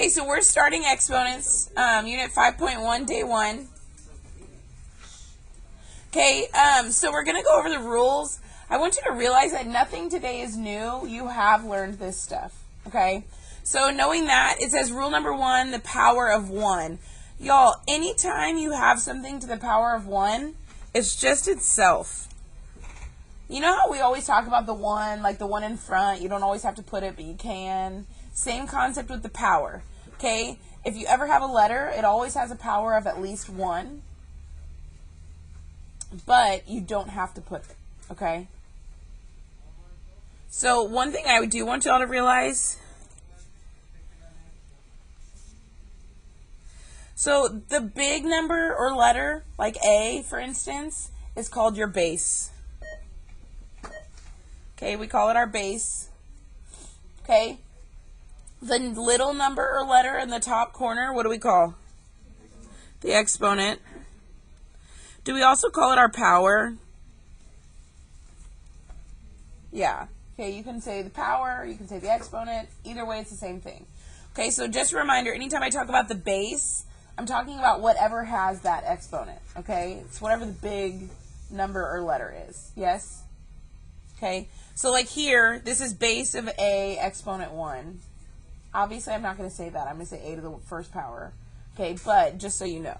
Okay, so we're starting Exponents, Unit 5.1, Day 1. Okay, so we're going to go over the rules. I want you to realize that nothing today is new. You have learned this stuff, okay? So knowing that, it says rule number 1, the power of 1. Y'all, anytime you have something to the power of 1, it's just itself. You know how we always talk about the 1, like the 1 in front? You don't always have to put it, but you can. Same concept with the power, okay? If you ever have a letter, it always has a power of at least 1, but you don't have to put it, okay? So one thing I do want y'all to realize, so the big number or letter, like A, for instance, is called your base. Okay, we call it our base. Okay. The little number or letter in the top corner, what do we call? The exponent. Do we also call it our power? Yeah. Okay, you can say the power, you can say the exponent. Either way, it's the same thing. Okay, so just a reminder, anytime I talk about the base, I'm talking about whatever has that exponent. Okay, it's whatever the big number or letter is. Yes? Okay, so like here, this is base of A, exponent 1. Obviously, I'm not going to say that. I'm going to say A to the first power. Okay, but just so you know.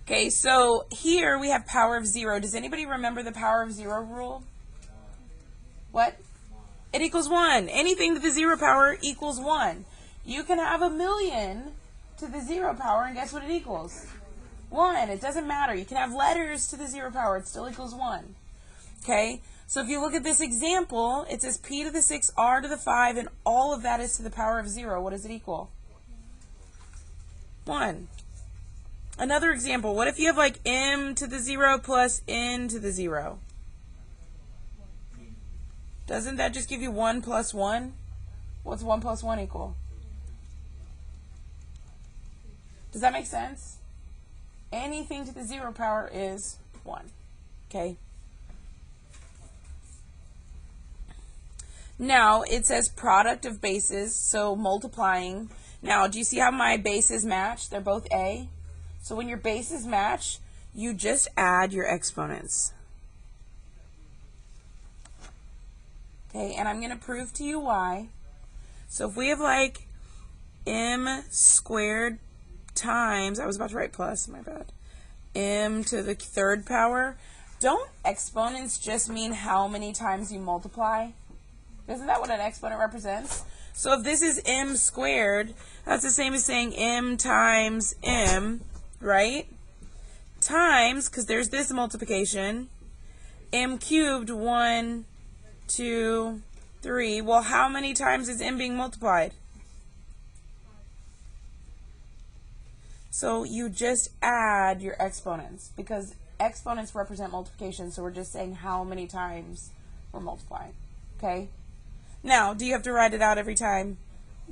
Okay, so here we have power of 0. Does anybody remember the power of 0 rule? What? It equals 1. Anything to the 0 power equals 1. You can have a million to the 0 power, and guess what it equals? 1. It doesn't matter. You can have letters to the 0 power. It still equals 1. Okay? So if you look at this example, it says p to the 6, r to the 5, and all of that is to the power of 0. What does it equal? 1. Another example, what if you have like m to the 0 plus n to the 0? Doesn't that just give you 1 plus 1? What's 1 plus 1 equal? Does that make sense? Anything to the 0 power is 1. Okay? Now, it says product of bases, so multiplying. Now, do you see how my bases match? They're both A. So when your bases match, you just add your exponents. Okay, and I'm going to prove to you why. So if we have like m squared times, I was about to write plus, my bad, m to the 3rd power, don't exponents just mean how many times you multiply? Isn't that what an exponent represents? So if this is m squared, that's the same as saying m times m, right? Times, because there's this multiplication, m cubed, 1, 2, 3. Well, how many times is m being multiplied? So you just add your exponents, because exponents represent multiplication, so we're just saying how many times we're multiplying, okay? Now, do you have to write it out every time?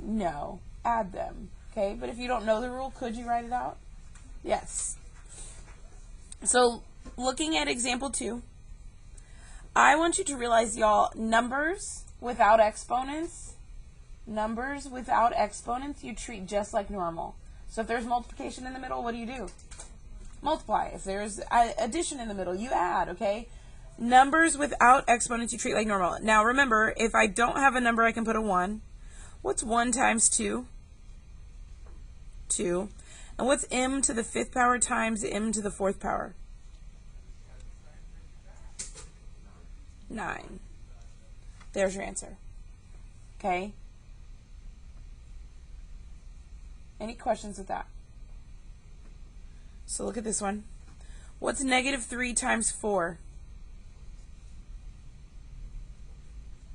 No. Add them. Okay, but if you don't know the rule, could you write it out? Yes. So, looking at example 2, I want you to realize, y'all, numbers without exponents, you treat just like normal. So if there's multiplication in the middle, what do? Multiply. If there's addition in the middle, you add, okay? Numbers without exponents you treat like normal. Now remember, if I don't have a number, I can put a 1. What's 1 times 2? 2. And what's m to the 5th power times m to the 4th power? 9. There's your answer. Okay? Any questions with that? So look at this one. What's negative 3 times 4?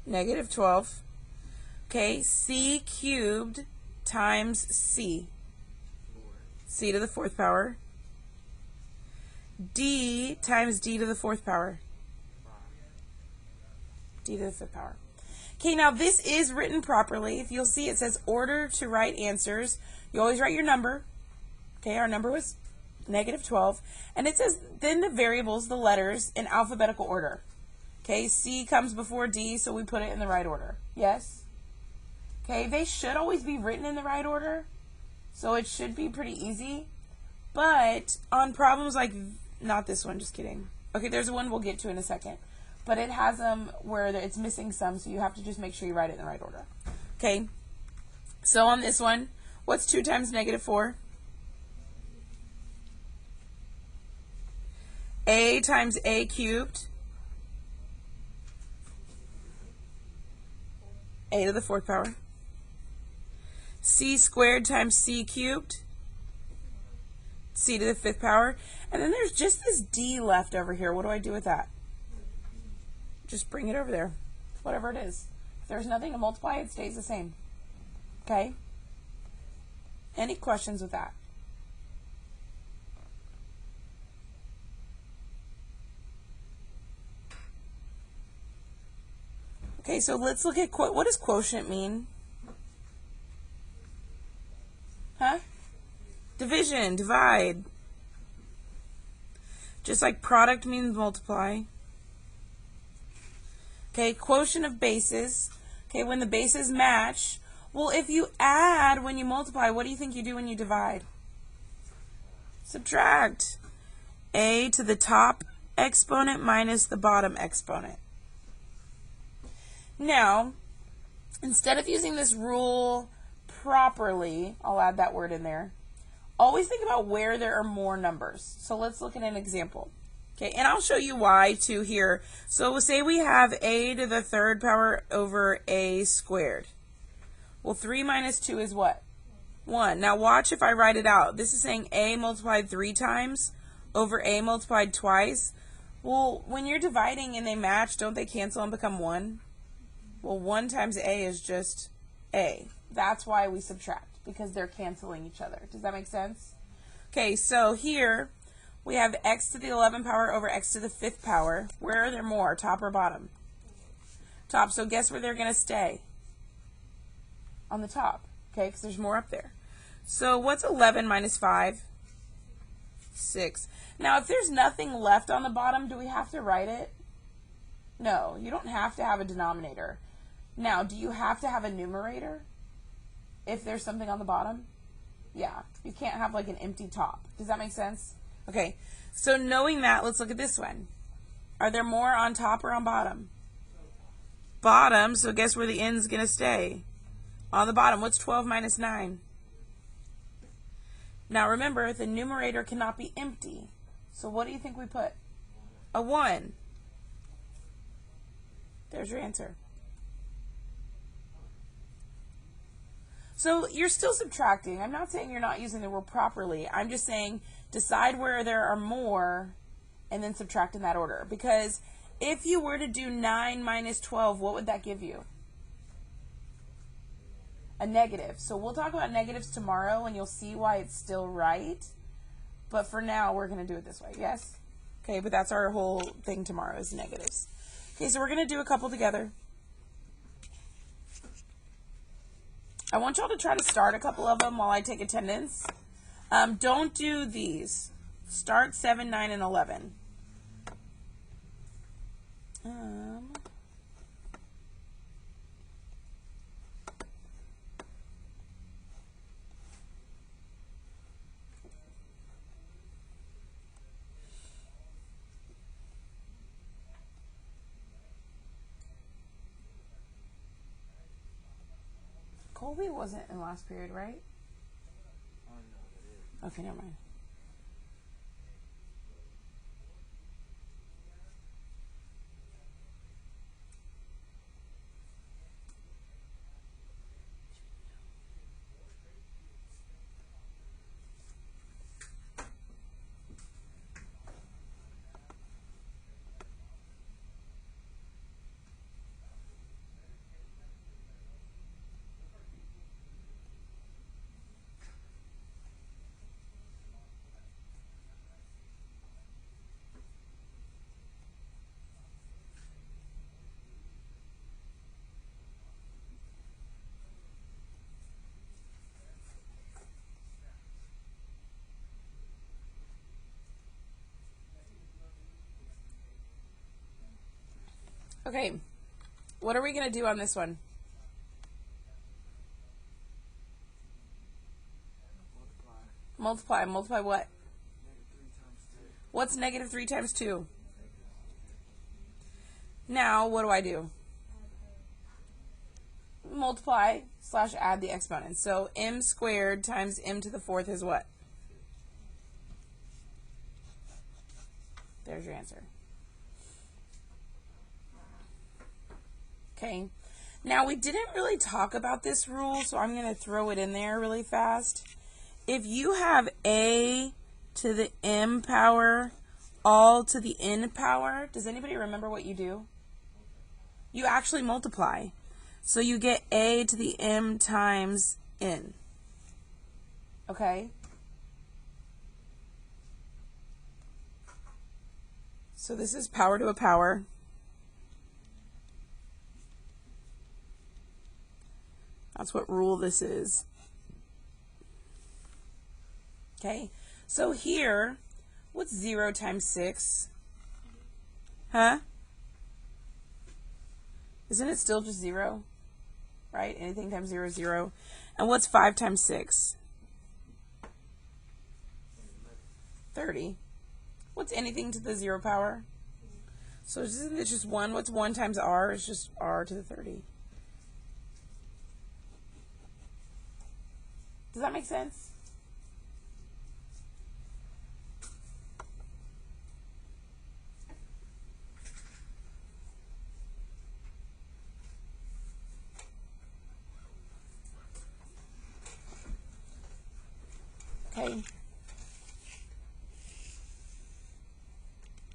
Negative 12. Okay, c cubed times c. C to the 4th power. D times d to the 4th power. D to the 5th power. Okay, now this is written properly. If you'll see, it says order to write answers. You always write your number. Okay, our number was negative 12. And it says then the variables, the letters, in alphabetical order. Okay, C comes before D, so we put it in the right order. Yes? Okay, they should always be written in the right order. So it should be pretty easy. But on problems like, not this one, just kidding. Okay, there's one we'll get to in a second. But it has them where it's missing some, so you have to just make sure you write it in the right order. Okay, so on this one, what's 2 times negative 4? A times A cubed. A to the 4th power. C squared times C cubed. C to the 5th power. And then there's just this D left over here. What do I do with that? Just bring it over there. Whatever it is. If there's nothing to multiply, it stays the same. Okay? Any questions with that? Okay, so let's look at what does quotient mean? Huh? Division, divide. Just like product means multiply. Okay, quotient of bases. Okay, when the bases match. Well, if you add when you multiply, what do you think you do when you divide? Subtract. A to the top exponent minus the bottom exponent. Now, instead of using this rule properly, I'll add that word in there, always think about where there are more numbers. So let's look at an example. Okay, and I'll show you why too here. So we'll say we have a to the 3rd power over a squared. Well, 3 minus 2 is what? 1. Now watch if I write it out. This is saying a multiplied 3 times over a multiplied twice. Well, when you're dividing and they match, don't they cancel and become 1? Well, 1 times a is just a. That's why we subtract, because they're canceling each other. Does that make sense? Okay, so here we have x to the 11th power over x to the 5th power. Where are there more, top or bottom? Top. So guess where they're going to stay? On the top, okay, because there's more up there. So what's 11 minus 5? 6. Now, if there's nothing left on the bottom, do we have to write it? No, you don't have to have a denominator. Now, do you have to have a numerator if there's something on the bottom? Yeah, you can't have like an empty top. Does that make sense? Okay, so knowing that, let's look at this one. Are there more on top or on bottom? Bottom, so guess where the end's going to stay? On the bottom. What's 12 minus 9? Now remember, the numerator cannot be empty. So what do you think we put? A 1. There's your answer. So you're still subtracting. I'm not saying you're not using the rule properly. I'm just saying decide where there are more and then subtract in that order. Because if you were to do 9 minus 12, what would that give you? A negative. So we'll talk about negatives tomorrow and you'll see why it's still right. But for now, we're going to do it this way. Yes? Okay, but that's our whole thing tomorrow is negatives. Okay, so we're going to do a couple together. I want y'all to try to start a couple of them while I take attendance. Don't do these. Start 7, 9, and 11. Colby wasn't in last period, right? Okay, never mind. Okay, what are we going to do on this one? Multiply. Multiply what? What's negative 3 times 2? Now, what do I do? Multiply / add the exponents. So m squared times m to the 4th is what? There's your answer. Okay. Now, we didn't really talk about this rule, so I'm going to throw it in there really fast. If you have a to the m power all to the n power, does anybody remember what you do? You actually multiply. So you get a to the m times n. Okay? So this is power to a power. That's what rule this is. Okay? So here, what's 0 times 6? Huh? Isn't it still just 0? Right? Anything times 0 is 0. And what's 5 times 6? 30. What's anything to the 0 power? So isn't it just 1? What's 1 times r? It's just r to the 30. Does that make sense? Okay.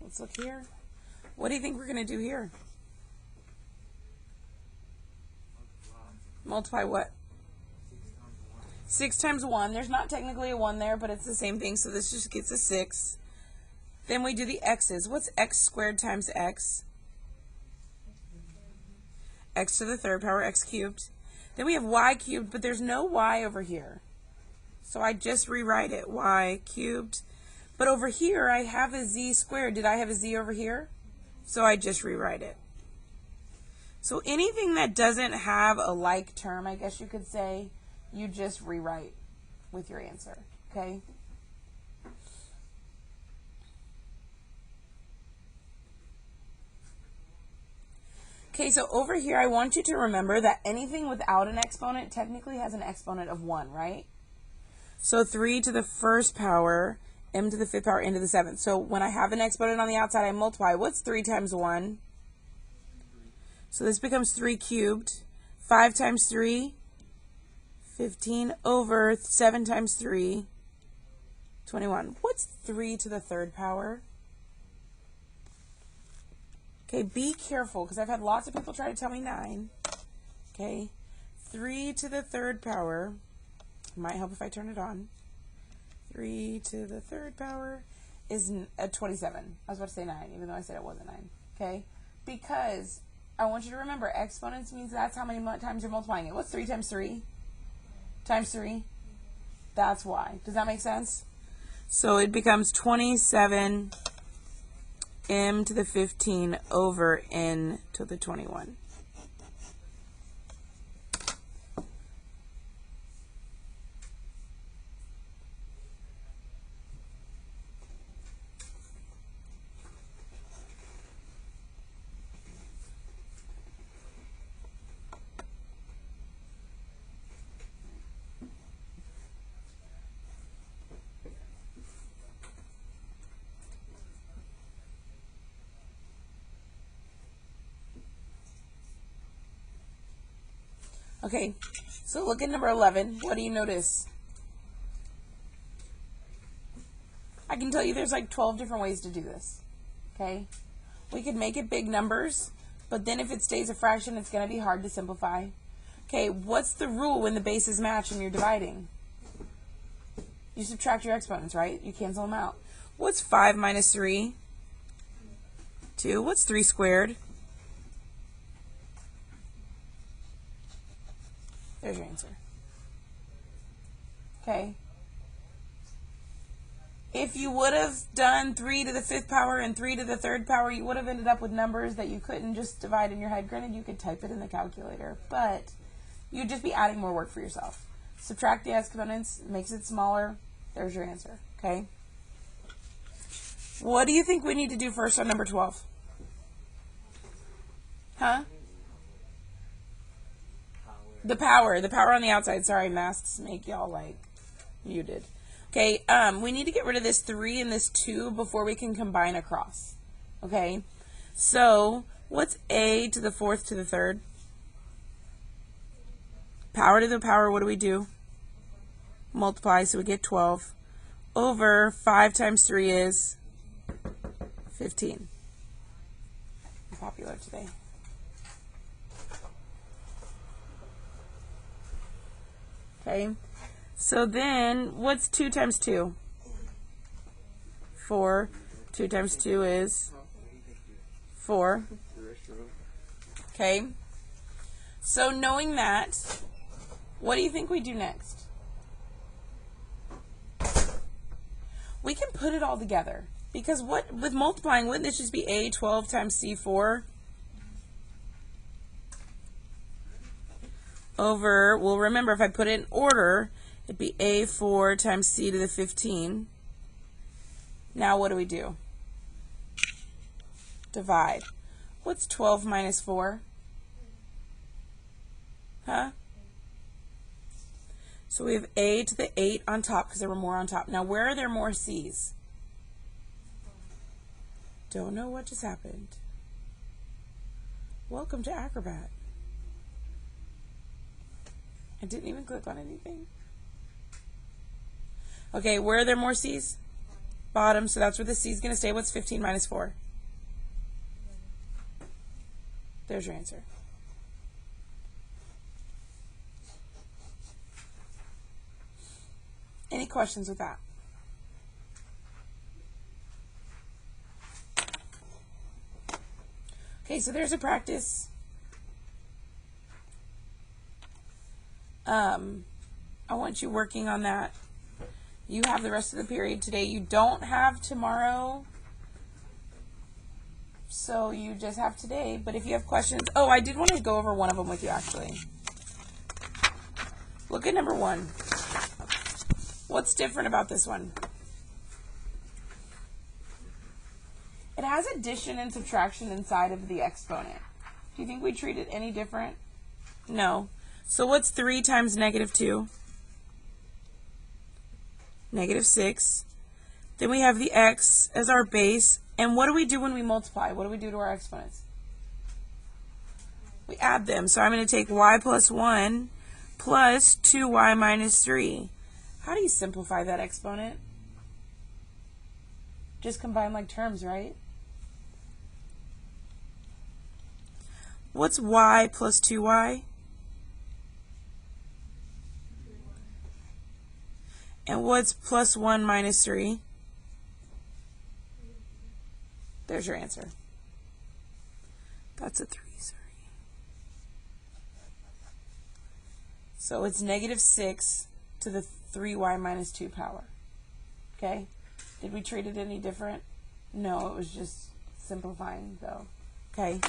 Let's look here. What do you think we're going to do here? Multiply what? 6 times 1. There's not technically a 1 there, but it's the same thing, so this just gets a 6. Then we do the x's. What's x squared times x? X to the 3rd power, x cubed. Then we have y cubed, but there's no y over here. So I just rewrite it, y cubed. But over here, I have a z squared. Did I have a z over here? So I just rewrite it. So anything that doesn't have a like term, I guess you could say, you just rewrite with your answer, okay? Okay, so over here, I want you to remember that anything without an exponent technically has an exponent of 1, right? So 3 to the 1st power, m to the 5th power, n to the 7th. So when I have an exponent on the outside, I multiply. What's 3 times 1? So this becomes 3 cubed. 5 times 3, 15 over 7 times 3, 21. What's 3 to the 3rd power? Okay, be careful, because I've had lots of people try to tell me 9. Okay, 3 to the 3rd power, might help if I turn it on. 3 to the 3rd power is a 27. I was about to say 9, even though I said it wasn't 9. Okay, because I want you to remember, exponents means that's how many times you're multiplying it. What's 3 times 3? Times 3? That's why. Does that make sense? So it becomes 27 m to the 15 over n to the 21. Okay, so look at number 11. What do you notice? I can tell you there's like 12 different ways to do this. Okay? We could make it big numbers, but then if it stays a fraction, it's going to be hard to simplify. Okay, what's the rule when the bases match and you're dividing? You subtract your exponents, right? You cancel them out. What's 5 minus 3? 2. What's 3 squared? There's your answer. Okay. If you would have done 3 to the 5th power and 3 to the 3rd power, you would have ended up with numbers that you couldn't just divide in your head. Granted, you could type it in the calculator, but you'd just be adding more work for yourself. Subtract the exponents, makes it smaller. There's your answer, okay? What do you think we need to do first on number 12? Huh? The power on the outside. Sorry, masks make y'all like muted. Okay, we need to get rid of this 3 and this 2 before we can combine across. Okay, so what's a to the 4th to the 3rd? Power to the power, what do we do? Multiply, so we get 12. Over 5 times 3 is 15. I'm popular today. Okay, so then what's 2 times 2? 4. 2 times 2 is 4. Okay, so knowing that, what do you think we do next? We can put it all together. Because what with multiplying, wouldn't this just be a 12 times c4 over, well, remember, if I put it in order, it'd be a4 times c to the 15. Now what do we do? Divide. What's 12 minus 4? Huh? So we have a to the 8 on top because there were more on top. Now where are there more c's? Don't know what just happened. Welcome to Acrobat. I didn't even click on anything. Okay, where are there more c's? Bottom, so that's where the c is going to stay. What's 15 minus 4? There's your answer. Any questions with that? Okay, so there's a practice. I want you working on that. You have the rest of the period today. You don't have tomorrow, so you just have today. But if you have questions, oh, I did want to go over one of them with you, actually. Look at number 1. What's different about this one? It has addition and subtraction inside of the exponent. Do you think we treat it any different? No. So what's 3 times negative 2? Negative 6. Then we have the x as our base. And what do we do when we multiply? What do we do to our exponents? We add them. So I'm going to take y plus 1 plus 2y minus 3. How do you simplify that exponent? Just combine like terms, right? What's y plus 2y? And what's plus 1 minus 3? There's your answer. That's a 3, sorry. So it's negative 6 to the 3y minus 2 power. Okay? Did we treat it any different? No, it was just simplifying, though. Okay?